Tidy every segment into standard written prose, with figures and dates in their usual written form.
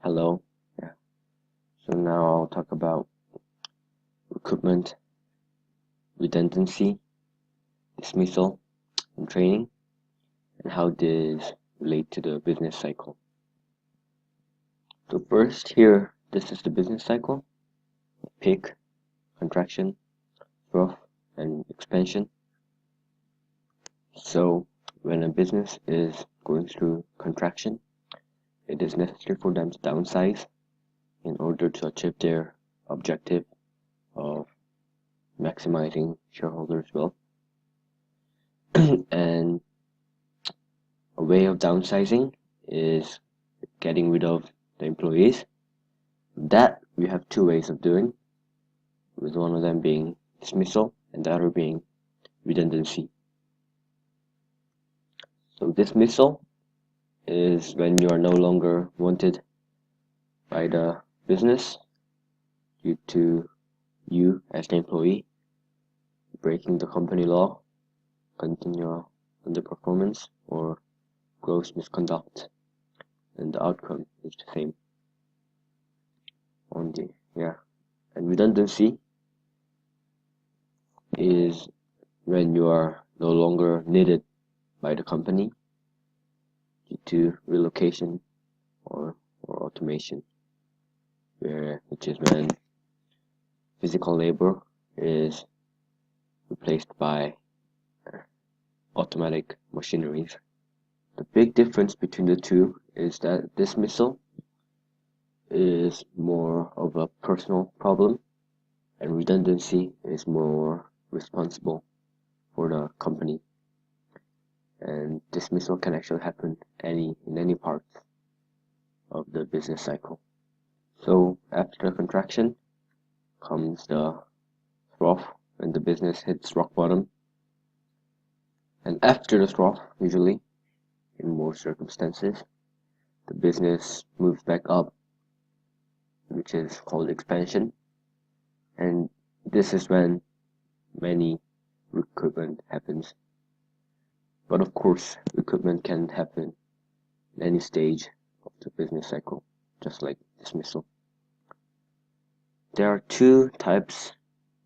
Hello. Yeah. So now I'll talk about recruitment, redundancy, dismissal, and training, and how this relate to the business cycle. So first here, this is the business cycle: peak, contraction, growth, and expansion. So when a business is going through contraction, it is necessary for them to downsize in order to achieve their objective of maximizing shareholders' wealth. And a way of downsizing is getting rid of the employees. That we have two ways of doing, with one of them being dismissal and the other being redundancy. So dismissal is when you are no longer wanted by the business due to you as the employee breaking the company law, continual underperformance, or gross misconduct, and the outcome is the same. And redundancy is when you are no longer needed by the company due to relocation or automation, which is when physical labor is replaced by automatic machineries. The big difference between the two is that dismissal is more of a personal problem, and redundancy is more responsible for the company. And dismissal can actually happen in any part of the business cycle. So after the contraction comes the trough, when the business hits rock bottom. And after the trough, usually, in most circumstances, the business moves back up, which is called expansion. And this is when many recruitment happens. But of course, recruitment can happen in any stage of the business cycle, just like dismissal. There are two types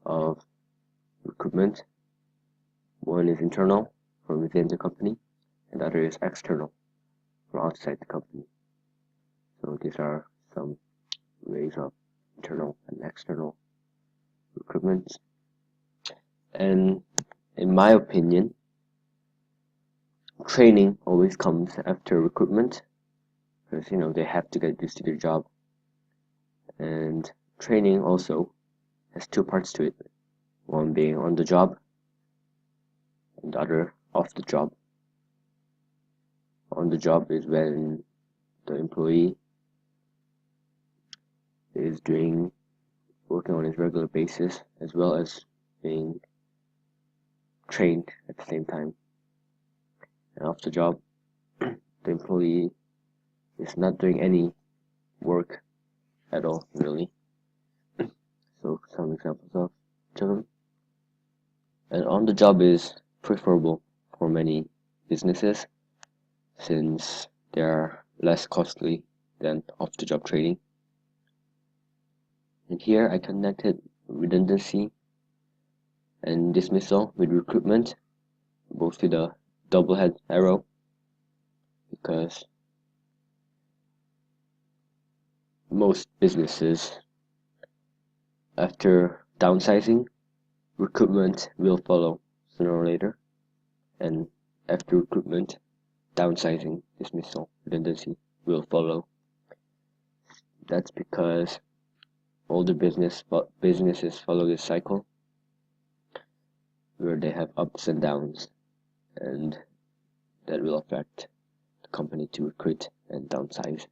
of recruitment. One is internal, from within the company, and the other is external, from outside the company. So these are some ways of internal and external recruitment. And in my opinion, training always comes after recruitment, because they have to get used to their job. And training also has two parts to it, one being on the job and the other off the job. On the job is when the employee is working on his regular basis, as well as being trained at the same time. And off the job, the employee is not doing any work at all, really. So some examples of them. And on the job is preferable for many businesses, since they are less costly than off the job training. And here I connected redundancy and dismissal with recruitment, both with a double head arrow, because most businesses, after downsizing, recruitment will follow sooner or later, and after recruitment, downsizing, dismissal, redundancy will follow. That's because all the businesses follow this cycle, where they have ups and downs, and that will affect the company to recruit and downsize.